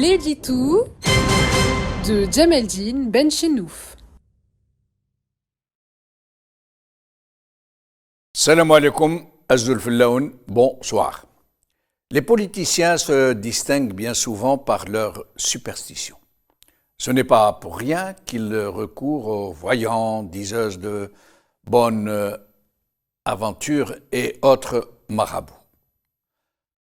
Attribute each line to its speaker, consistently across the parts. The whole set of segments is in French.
Speaker 1: L'édito de Djemeldine Benchenouf.
Speaker 2: Salam alaikum, Azul Fillaoun, bonsoir. Les politiciens se distinguent bien souvent par leur superstition. Ce n'est pas pour rien qu'ils recourent aux voyants, diseuses de bonnes aventures et autres marabouts.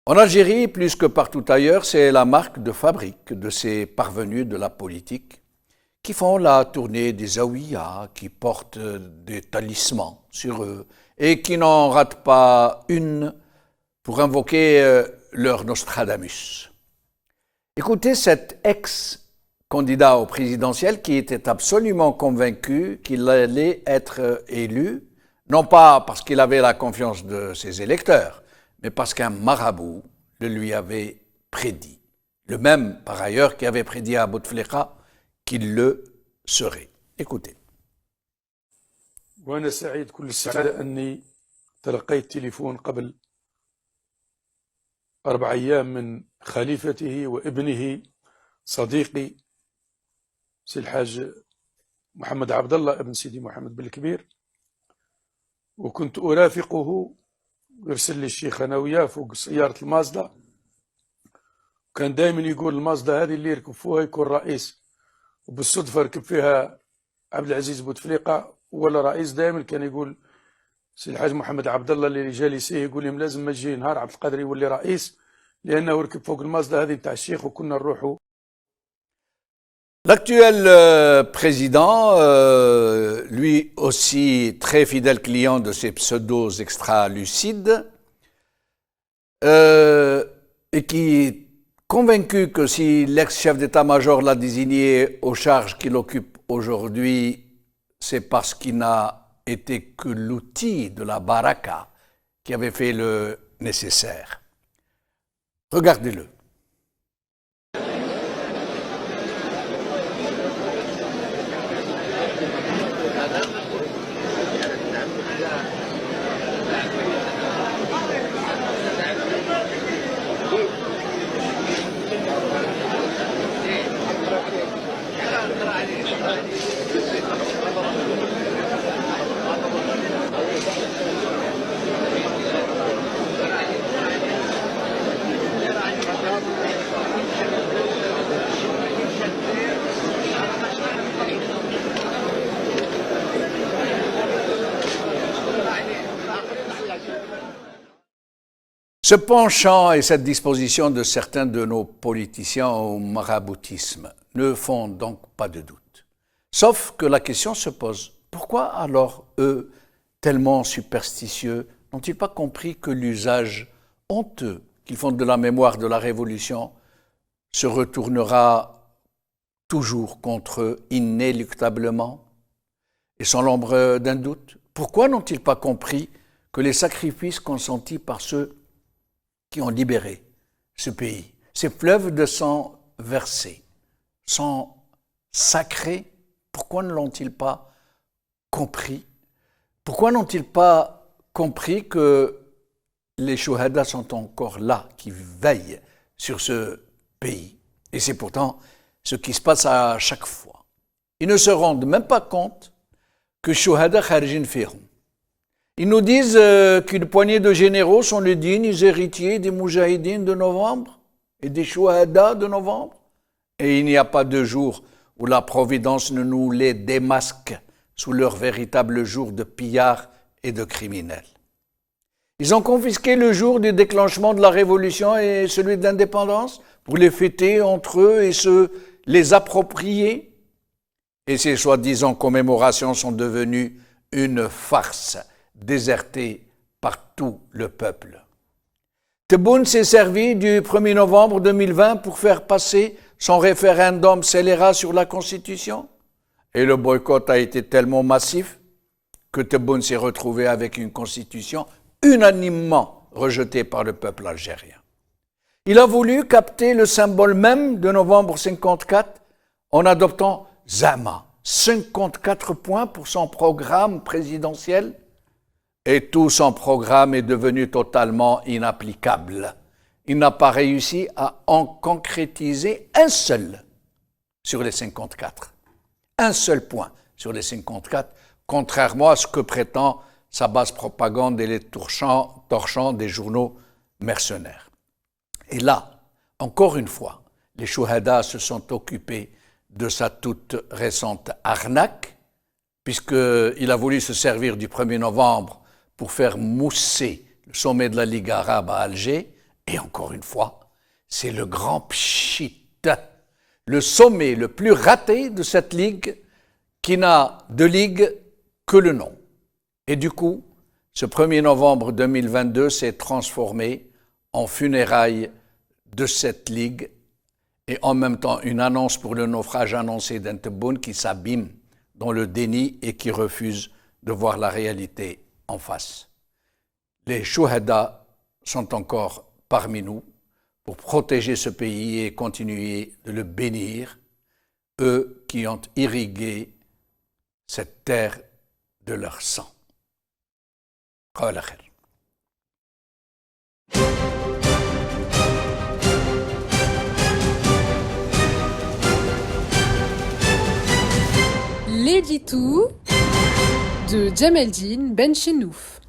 Speaker 2: En Algérie, plus que partout ailleurs, c'est la marque de fabrique de ces parvenus de la politique qui font la tournée des zaouïas, qui portent des talismans sur eux et qui n'en ratent pas une pour invoquer leur Nostradamus. Écoutez cet ex-candidat au présidentiel qui était absolument convaincu qu'il allait être élu, non pas parce qu'il avait la confiance de ses électeurs, mais parce qu'un marabout le lui avait prédit. Le même, par ailleurs, qui avait prédit à Bouteflika qu'il le serait. Écoutez.
Speaker 3: وأنا سعيد كل السعادة أني تلقيت تليفون قبل 4 أيام من خليفته وابنه صديقي سي الحاج محمد عبد الله ابن سيدي محمد بالكبير، وكنت أرافقه يرسل لي الشيخ أنا وياه فوق سيارة المازدا، وكان دائما يقول المازدا هذه اللي يركب فيها يكون رئيس، وبالصدفة ركب فيها عبد العزيز بوتفليقة ولا رئيس. دائما كان يقول سي الحاج محمد عبد الله اللي جالسيه يقول لهم لازم ما يجي نهار عبد القادر يولي رئيس لأنه ركب فوق المازدا هذه نتاع الشيخ وكنا نروحوا.
Speaker 2: L'actuel président, lui aussi très fidèle client de ces pseudos extra-lucides, et qui est convaincu que si l'ex-chef d'état-major l'a désigné aux charges qu'il occupe aujourd'hui, c'est parce qu'il n'a été que l'outil de la baraka qui avait fait le nécessaire. Regardez-le. Ce penchant et cette disposition de certains de nos politiciens au maraboutisme ne font donc pas de doute. Sauf que la question se pose, pourquoi alors eux, tellement superstitieux, n'ont-ils pas compris que l'usage honteux qu'ils font de la mémoire de la Révolution se retournera toujours contre eux inéluctablement et sans l'ombre d'un doute? Pourquoi n'ont-ils pas compris que les sacrifices consentis par ceux qui ont libéré ce pays, ces fleuves de sang versés, sang sacré, pourquoi ne l'ont-ils pas compris? Pourquoi n'ont-ils pas compris que les shuhadas sont encore là, qui veillent sur ce pays? Et c'est pourtant ce qui se passe à chaque fois. Ils ne se rendent même pas compte que shuhada kharijin fihum. Ils nous disent qu'une poignée de généraux sont les dignes héritiers des moujahidines de novembre et des chouhadas de novembre. Et il n'y a pas de jour où la Providence ne nous les démasque sous leur véritable jour de pillards et de criminels. Ils ont confisqué le jour du déclenchement de la Révolution et celui de l'indépendance pour les fêter entre eux et se les approprier. Et ces soi-disant commémorations sont devenues une farce déserté par tout le peuple. Tebboune s'est servi du 1er novembre 2020 pour faire passer son référendum scélérat sur la Constitution. Et le boycott a été tellement massif que Tebboune s'est retrouvé avec une Constitution unanimement rejetée par le peuple algérien. Il a voulu capter le symbole même de novembre 54 en adoptant Zama, 54 points pour son programme présidentiel. Et tout son programme est devenu totalement inapplicable. il n'a pas réussi à en concrétiser un seul sur les 54. Un seul point sur les 54, contrairement à ce que prétend sa base propagande et les torchants des journaux mercenaires. Et là, encore une fois, les Chouhada se sont occupés de sa toute récente arnaque, puisqu'il a voulu se servir du 1er novembre pour faire mousser le sommet de la Ligue arabe à Alger. Et encore une fois, c'est le grand pchit, le sommet le plus raté de cette ligue qui n'a de ligue que le nom. Et du coup, ce 1er novembre 2022 s'est transformé en funérailles de cette ligue et en même temps une annonce pour le naufrage annoncé d'Entebboune qui s'abîme dans le déni et qui refuse de voir la réalité en face. Les Chouhada sont encore parmi nous pour protéger ce pays et continuer de le bénir, eux qui ont irrigué cette terre de leur sang. قال خير.
Speaker 1: L'édito de Djemeldine Benchenouf.